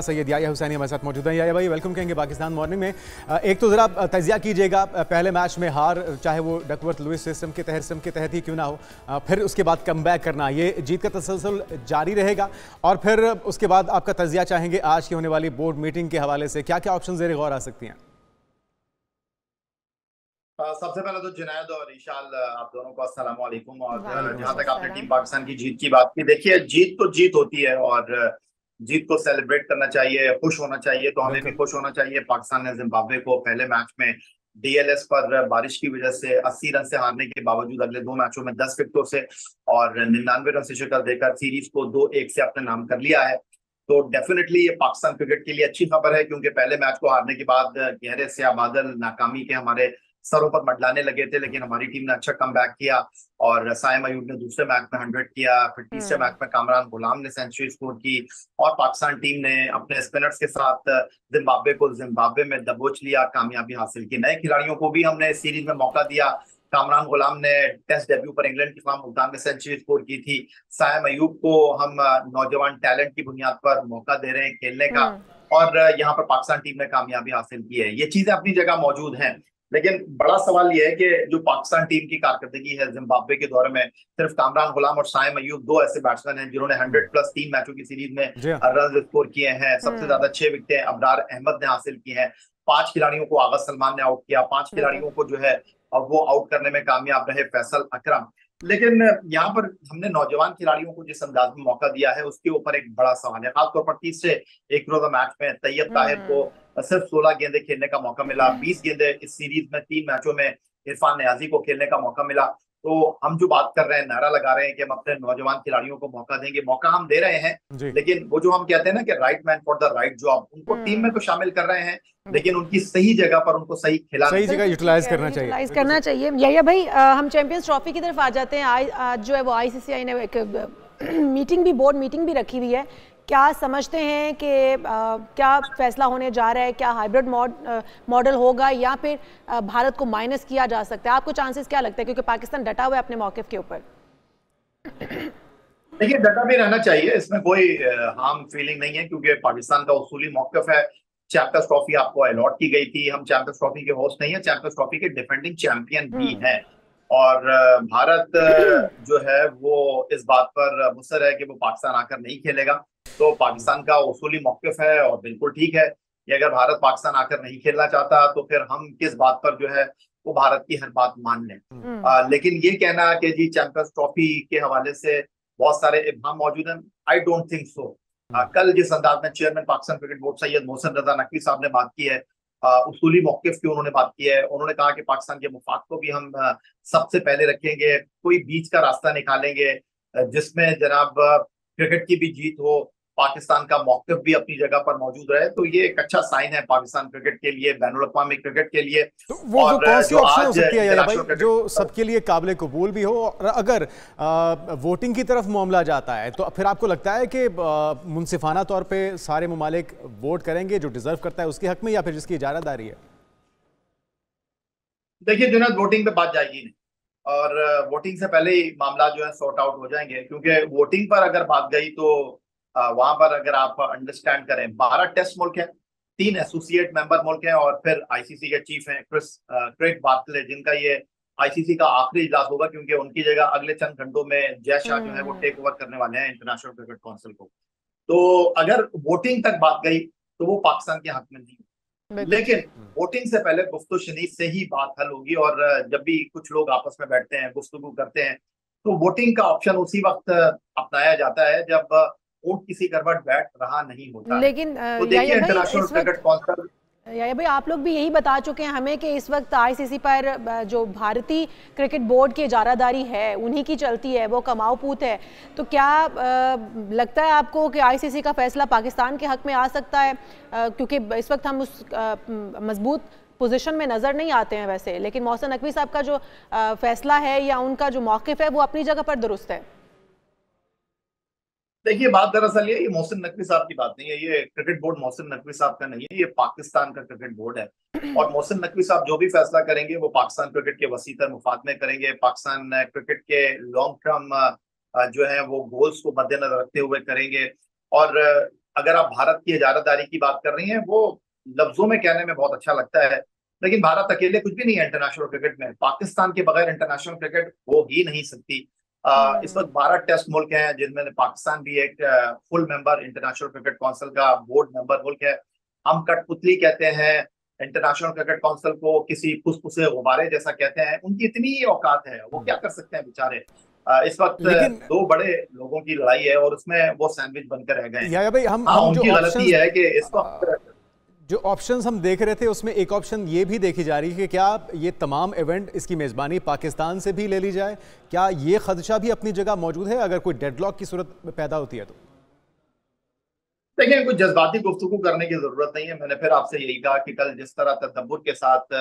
सैयद याया हुसैनी हमारे साथ मौजूद हैं। याया भाई वेलकम कहेंगे पाकिस्तान मॉर्निंग में। एक तो ज़रा तजिया कीजिएगा, पहले मैच में हार, चाहे वो डकवर्थ लुइस सिस्टम के तहत ही क्यों ना हो, फिर उसके बाद कमबैक करना, ये जीत का तसलसल जारी रहेगा। और फिर उसके बाद आपका तजिया चाहेंगे आज की होने वाली बोर्ड मीटिंग के हवाले से, क्या क्या ऑप्शन ज़ेर गौर आ सकती हैं? सबसे पहले तो जुनैद और ईशाल, आप दोनों को अस्सलाम वालेकुम। और वालेकुम जहां तक आपने अस्सलाम। टीम पाकिस्तान की जीत की बात की, देखिए जीत तो जीत होती है और जीत को सेलिब्रेट करना चाहिए, खुश होना चाहिए। तो हमें भी बिल्कुल। खुश होना चाहिए। पाकिस्तान ने जिम्बाब्वे को पहले मैच में डीएलएस पर बारिश की वजह से 80 रन से हारने के बावजूद अगले दो मैचों में 10 विकेटों से और 99 रन से शिकस्त देकर सीरीज को 2-1 से अपने नाम कर लिया है। तो डेफिनेटली ये पाकिस्तान क्रिकेट के लिए अच्छी खबर है, क्योंकि पहले मैच को हारने के बाद गहरे स्याह बादल नाकामी के हमारे सरों पर मंडलाने लगे थे, लेकिन हमारी टीम ने अच्छा कमबैक किया और साइम अयूब ने दूसरे मैच में 100 किया, फिर तीसरे मैच में कामरान गुलाम ने सेंचुरी स्कोर की और पाकिस्तान टीम ने अपने स्पिनर्स के साथ जिम्बाब्वे में दबोच लिया, कामयाबी हासिल की। नए खिलाड़ियों को भी हमने सीरीज में मौका दिया। कामरान गुलाम ने टेस्ट डेब्यू पर इंग्लैंड के खिलाफ मुल्तान में सेंचुरी स्कोर की थी। साइम अयूब को हम नौजवान टैलेंट की बुनियाद पर मौका दे रहे हैं खेलने का और यहाँ पर पाकिस्तान टीम ने कामयाबी हासिल की है। ये चीजें अपनी जगह मौजूद हैं, लेकिन बड़ा सवाल यह है कि जो पाकिस्तान टीम की कारकर्दगी है जिम्बाब्वे के दौरे में, सिर्फ कामरान गुलाम और साइम अयूब दो ऐसे बैट्समैन हैं जिन्होंने 100 प्लस 3 मैचों की सीरीज में जी हाँ। रन स्कोर किए हैं। सबसे ज्यादा 6 विकेटें अबरार अहमद ने हासिल की हैं। 5 खिलाड़ियों को आगा सलमान ने आउट किया, 5 खिलाड़ियों को जो है और वो आउट करने में कामयाब रहे फैसल अकरम। लेकिन यहाँ पर हमने नौजवान खिलाड़ियों को जिस अंदाज में मौका दिया है उसके ऊपर एक बड़ा सवाल है, खासतौर पर तीसरे एक रोजा मैच में तैयब ताहिर को सिर्फ 16 गेंदे खेलने का मौका मिला। 20 गेंदे इस सीरीज में 3 मैचों में इरफान नियाजी को खेलने का मौका मिला। तो हम जो बात कर रहे हैं, नारा लगा रहे हैं कि हम अपने नौजवान खिलाड़ियों को मौका देंगे, मौका हम दे रहे हैं, जी। लेकिन वो जो हम कहते हैं ना कि right man for the right job, उनको टीम में तो शामिल कर रहे हैं, लेकिन उनकी सही जगह पर उनको सही खिलाना, सही जगह यूटिलाइज करना चाहिए। यूटिलाइज करना चाहिए। याया भाई, हम चैंपियंस ट्रॉफी की तरफ आ जाते हैं। आज जो है वो आईसीसीआई ने एक मीटिंग भी, बोर्ड मीटिंग भी रखी हुई है। क्या समझते हैं कि क्या फैसला होने जा रहा है? क्या हाइब्रिड मॉडल होगा या फिर भारत को माइनस किया जा सकता है? आपको चांसेस क्या लगता है, क्योंकि पाकिस्तान डटा हुआ है अपने मौकिफ के ऊपर? देखिए डटा भी रहना चाहिए, इसमें कोई हार्म फीलिंग नहीं है, क्योंकि पाकिस्तान का उसूली मौकफ है। चैंपियंस ट्रॉफी आपको अलॉट की गई थी, हम चैंपियंस ट्रॉफी के होस्ट नहीं है, चैंपियंस ट्रॉफी के डिफेंडिंग चैंपियन भी हैं। और भारत जो है वो इस बात पर मुसर है कि वो पाकिस्तान आकर नहीं खेलेगा। तो पाकिस्तान का उसूली मौकफ है और बिल्कुल ठीक है कि अगर भारत पाकिस्तान आकर नहीं खेलना चाहता तो फिर हम किस बात पर जो है वो भारत की हर बात मान लें। लेकिन ये कहना कि जी चैंपियंस ट्रॉफी के हवाले से बहुत सारे इब्हाम मौजूद हैं, आई डोंट थिंक सो। कल जिस अंदाज में chairman Pakistan cricket board Syed Mohsin Raza Naqvi साहब ने बात की है, उसूली मौकिफ की उन्होंने बात की है। उन्होंने कहा कि पाकिस्तान के मुफाद को भी हम सबसे पहले रखेंगे, कोई बीच का रास्ता निकालेंगे जिसमें जनाब क्रिकेट की भी जीत हो, पाकिस्तान का मौकिफ भी अपनी जगह पर मौजूद रहे। तो ये एक अच्छा साइन है पाकिस्तान क्रिकेट के लिए, बैनुल अक़वामी क्रिकेट के लिए। तो वो कौन सी ऑप्शन हो सकती है याया भाई जो क्रिकेट सबके लिए काबिल कबूल भी हो? और अगर वोटिंग की तरफ मामला जाता है तो फिर आपको लगता है कि मुनसिफाना तौर पे सारे ममालिक वोट करेंगे जो डिजर्व करता है उसके हक में, या फिर जिसकी इजारादारी है? देखिए जुनैद, वोटिंग पे बात जाएगी नहीं और वोटिंग से पहले ही मामला जो है सॉर्ट आउट हो जाएंगे, क्योंकि वोटिंग पर अगर बात गई तो वहां पर अगर आप अंडरस्टैंड करें 12 टेस्ट मुल्क हैं, 3 एसोसिएट मेंबर मुल्क हैं और फिर आईसीसी के चीफ हैं क्रेग बार्कले, जिनका ये आईसीसी का आखिरी इजलास होगा, क्योंकि उनकी जगह अगले चंद घंटों में जय शाह जो है वो टेक ओवर करने वाले हैं इंटरनेशनल क्रिकेट काउंसिल को। तो अगर वोटिंग तक बात गई तो वो पाकिस्तान के हक में नहीं, लेकिन वोटिंग से पहले गुफ्तगू शनीद से ही बात हल होगी। और जब भी कुछ लोग आपस में बैठते हैं, गुफ्तगू करते हैं, तो वोटिंग का ऑप्शन उसी वक्त अपनाया जाता है जब वोट किसी करवट बैठ रहा नहीं होता। लेकिन तो देखिए इंटरनेशनल क्रिकेट काउंसिल, याया भाई, आप लोग भी यही बता चुके हैं हमें कि इस वक्त आईसीसी पर जो भारतीय क्रिकेट बोर्ड की इजारादारी है उन्हीं की चलती है, वो कमाऊ पूत है। तो क्या लगता है आपको कि आईसीसी का फैसला पाकिस्तान के हक में आ सकता है? क्योंकि इस वक्त हम उस मजबूत पोजीशन में नज़र नहीं आते हैं वैसे, लेकिन मोहसिन नकवी साहब का जो फैसला है या उनका जो मौक़िफ़ है वो अपनी जगह पर दुरुस्त है। देखिए बात दरअसल ये मोहसिन नकवी साहब की बात नहीं है, ये क्रिकेट बोर्ड मोहसिन नकवी साहब का नहीं है, ये पाकिस्तान का क्रिकेट बोर्ड है। और मोहसिन नकवी साहब जो भी फैसला करेंगे वो पाकिस्तान क्रिकेट के वसीतर मुफाद में करेंगे, पाकिस्तान क्रिकेट के लॉन्ग टर्म जो है वो गोल्स को मद्देनजर रखते हुए करेंगे। और अगर आप भारत की इजारादारी की बात कर रही हैं, वो लफ्जों में कहने में बहुत अच्छा लगता है, लेकिन भारत अकेले कुछ भी नहीं है इंटरनेशनल क्रिकेट में। पाकिस्तान के बगैर इंटरनेशनल क्रिकेट हो ही नहीं सकती। इस वक्त 12 टेस्ट मुल्क हैं, जिनमें पाकिस्तान भी एक full member international cricket council का बोर्ड मेंबर मुल्क है। हम कठपुतली कहते हैं इंटरनेशनल क्रिकेट काउंसिल को, किसी फुसफुसे गुब्बारे जैसा कहते हैं। उनकी इतनी ही औकात है, वो क्या कर सकते हैं बेचारे। इस वक्त दो बड़े लोगों की लड़ाई है और उसमें वो सैंडविच बनकर रह गए हैं। भाई हम उनकी गलती है कि इस वक्त जो ऑप्शंस हम देख रहे थे उसमें एक ऑप्शन ये भी देखी जा रही है कि क्या ये तमाम इवेंट इसकी मेज़बानी पाकिस्तान से भी ले ली जाए। क्या ये खदशा भी अपनी जगह मौजूद है अगर कोई डेडलॉक की सूरत पैदा होती है तो? देखिए, कुछ जज्बाती गुफ्तगू करने की जरूरत नहीं है। मैंने फिर आपसे यही कहा कि कल जिस तरह तदब्बुर के साथ,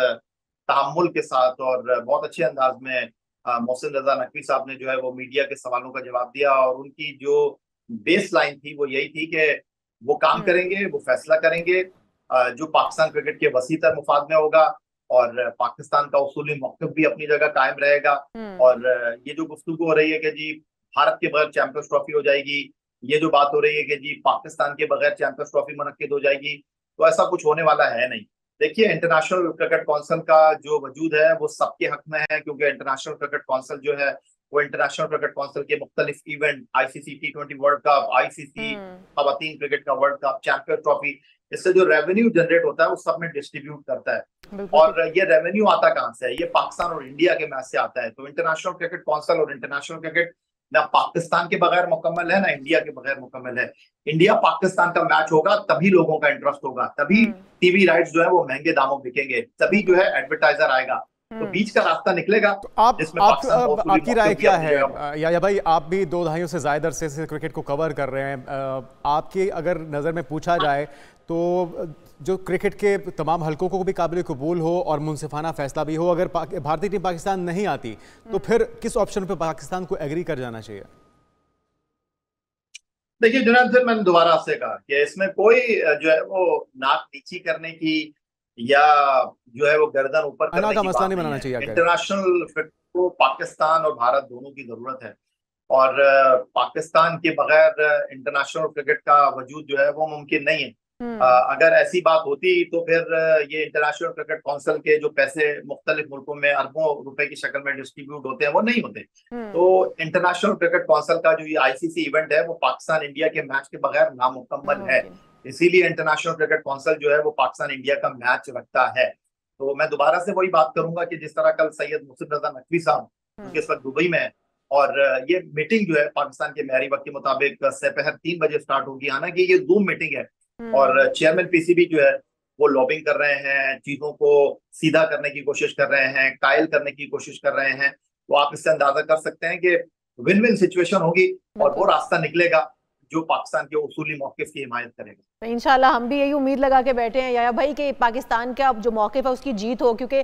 तहम्मुल के साथ और बहुत अच्छे अंदाज में मोहसिन रजा नकवी साहब ने जो है वो मीडिया के सवालों का जवाब दिया, और उनकी जो बेस लाइन थी वो यही थी कि वो काम करेंगे, वो फैसला करेंगे जो पाकिस्तान क्रिकेट के वसीतर मुफाद में होगा, और पाकिस्तान का उसूली मौक़िफ़ भी अपनी जगह कायम रहेगा। और ये जो गुफ्तगू हो रही है कि जी भारत के बगैर चैंपियंस ट्रॉफी हो जाएगी, ये जो बात हो रही है कि जी पाकिस्तान के बगैर चैंपियंस ट्रॉफी मुनक्किद हो जाएगी, तो ऐसा कुछ होने वाला है नहीं। देखिए, इंटरनेशनल क्रिकेट काउंसिल का जो वजूद है वो सबके हक में है, क्योंकि इंटरनेशनल क्रिकेट काउंसिल जो है वो इंटरनेशनल क्रिकेट काउंसिल के मुख्तलिफ event, ICC T20 world cup, ICC खवातीन क्रिकेट का वर्ल्ड कप, चैंपियंस ट्रॉफी, इससे जो रेवेन्यू जनरेट होता है वो सब में डिस्ट्रीब्यूट करता है। और ये रेवेन्यू आता कहाँ से है? ये पाकिस्तान और इंडिया के मैच से आता है। तो इंटरनेशनल क्रिकेट काउंसिल और इंटरनेशनल क्रिकेट ना पाकिस्तान के बगैर मुकम्मल है, ना इंडिया के बगैर मुकम्मल है। इंडिया पाकिस्तान का मैच होगा तभी लोगों का इंटरेस्ट होगा, तभी टीवी राइट्स जो है वो महंगे दामों बिकेंगे, तभी जो है एडवर्टाइजर आएगा। तो बीच का रास्ता निकलेगा। तो आपकी राय क्या है या भाई? आप भी 2 दहाइयों से ज्यादा अरसे से क्रिकेट को कवर कर रहे हैं। आपकी अगर नज़र में पूछा जाए तो जो क्रिकेट के तमाम हलकों को भी काबिल कबूल हो और मुनसिफाना फैसला भी हो, अगर भारतीय टीम पाकिस्तान नहीं आती तो फिर किस ऑप्शन पे पाकिस्तान को एग्री कर जाना चाहिए? देखिए जुनैद, फिर मैंने दोबारा आपसे कहा कि इसमें कोई जो है वो नाक नीची करने की या जो है वो गर्दन ऊपर करने की मसला नहीं बनाना चाहिए। इंटरनेशनल क्रिकेट को पाकिस्तान और भारत दोनों की जरूरत है, और पाकिस्तान के बगैर इंटरनेशनल क्रिकेट का वजूद जो है वो मुमकिन नहीं है। अगर ऐसी बात होती तो फिर ये इंटरनेशनल क्रिकेट काउंसिल के जो पैसे मुख्तलिफ मुल्कों में अरबों रुपए की शक्ल में डिस्ट्रीब्यूट होते हैं वो नहीं होते। तो इंटरनेशनल क्रिकेट काउंसिल का जो ये आईसीसी इवेंट है वो पाकिस्तान इंडिया के मैच के बगैर नामुकम्मल है। इसीलिए इंटरनेशनल क्रिकेट काउंसिल जो है वो पाकिस्तान इंडिया का मैच रखता है। तो मैं दोबारा से वही बात करूंगा कि जिस तरह कल सैयद मोहसिन रजा नकवी साहब इस वक्त दुबई में है, और ये मीटिंग जो है पाकिस्तान के मेहरी वक्त के मुताबिक दोपहर 3 बजे स्टार्ट होगी। हालांकि ये जूम मीटिंग है और चेयरमैन पीसीबी जो है वो लॉबिंग कर रहे हैं, चीजों को सीधा करने की कोशिश कर रहे हैं, कायल करने की कोशिश कर रहे हैं। तो आप इससे अंदाजा कर सकते हैं कि विन विन सिचुएशन होगी और वो रास्ता निकलेगा जो पाकिस्तान के उसूली मौक़िफ़ की हिमायत करेगा। तो इंशाल्लाह हम भी यही उम्मीद लगा के बैठे हैं याया भाई कि पाकिस्तान का जो मौक़िफ़ है उसकी जीत हो, क्योंकि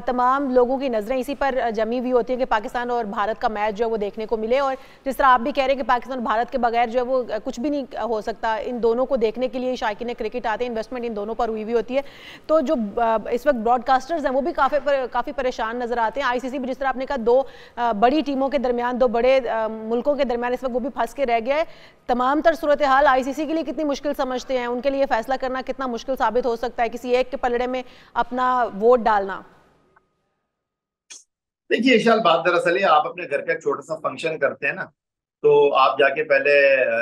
तमाम लोगों की नज़रें इसी पर जमी हुई होती हैं कि पाकिस्तान और भारत का मैच जो है वो देखने को मिले। और जिस तरह आप भी कह रहे हैं कि पाकिस्तान भारत के बगैर जो है वो कुछ भी नहीं हो सकता, इन दोनों को देखने के लिए शायकीन क्रिकेट आते हैं, इन्वेस्टमेंट इन दोनों पर हुई हुई होती है। तो जो इस वक्त ब्रॉडकास्टर्स हैं वो भी काफ़ी परेशान नजर आते हैं। ICC भी जिस तरह आपने कहा 2 बड़ी टीमों के दरमियान, 2 बड़े मुल्कों के दरमियान इस वक्त वो भी फंस के रह गया है। तमाम तर सूरत हाल ICC के लिए कितनी मुश्किल समझते हैं? उनके लिए फैसला करना कितना मुश्किल साबित हो सकता है किसी एक के पलड़े में अपना वोट डालना? देखिए इशाल, बात दरअसल आप अपने घर का एक छोटा सा फंक्शन करते हैं ना, तो आप जाके पहले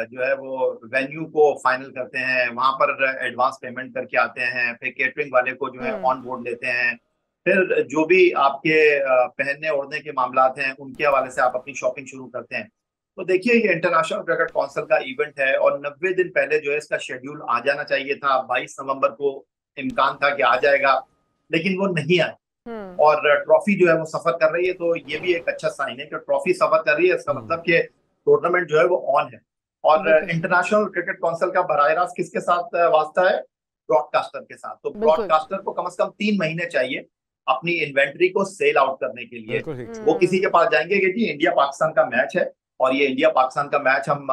जो है वो वेन्यू को फाइनल करते हैं, वहां पर एडवांस पेमेंट करके आते हैं, फिर केटरिंग वाले को जो है ऑन बोर्ड लेते हैं, फिर जो भी आपके पहनने ओढ़ने के मामलात हैं उनके हवाले से आप अपनी शॉपिंग शुरू करते हैं। तो देखिए ये इंटरनेशनल क्रिकेट काउंसिल का इवेंट है और 90 दिन पहले जो है इसका शेड्यूल आ जाना चाहिए था। 22 नवंबर को इम्कान था कि आ जाएगा, लेकिन वो नहीं आया। और ट्रॉफी जो है वो सफर कर रही है, तो ये भी एक अच्छा साइन है कि ट्रॉफी सफर कर रही है। इसका मतलब कि टूर्नामेंट जो है वो ऑन है। और इंटरनेशनल क्रिकेट काउंसिल का बराह रास्त किसके साथ वास्ता है? ब्रॉडकास्टर के साथ। तो ब्रॉडकास्टर को कम से कम 3 महीने चाहिए अपनी इन्वेंट्री को सेल आउट करने के लिए। वो किसी के पास जाएंगे कि जी इंडिया पाकिस्तान का मैच है और ये इंडिया पाकिस्तान का मैच हम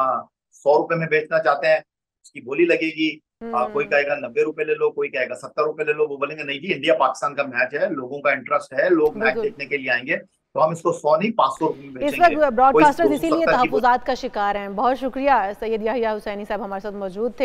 100 रुपए में बेचना चाहते हैं, उसकी बोली लगेगी। कोई कहेगा 90 रुपए ले लो, कोई कहेगा 70 रुपए ले लो। वो बोलेंगे नहीं जी इंडिया पाकिस्तान का मैच है, लोगों का इंटरेस्ट है, लोग मैच देखने के लिए आएंगे, तो हम इसको 100 नहीं 500 रुपए में बेचेंगे। इस वक्त ब्रॉडकास्टर्स इसीलिए तहफ्फुज़ात का शिकार हैं। बहुत शुक्रिया सैयद याहिया हुसैनी साहब हमारे साथ मौजूद थे।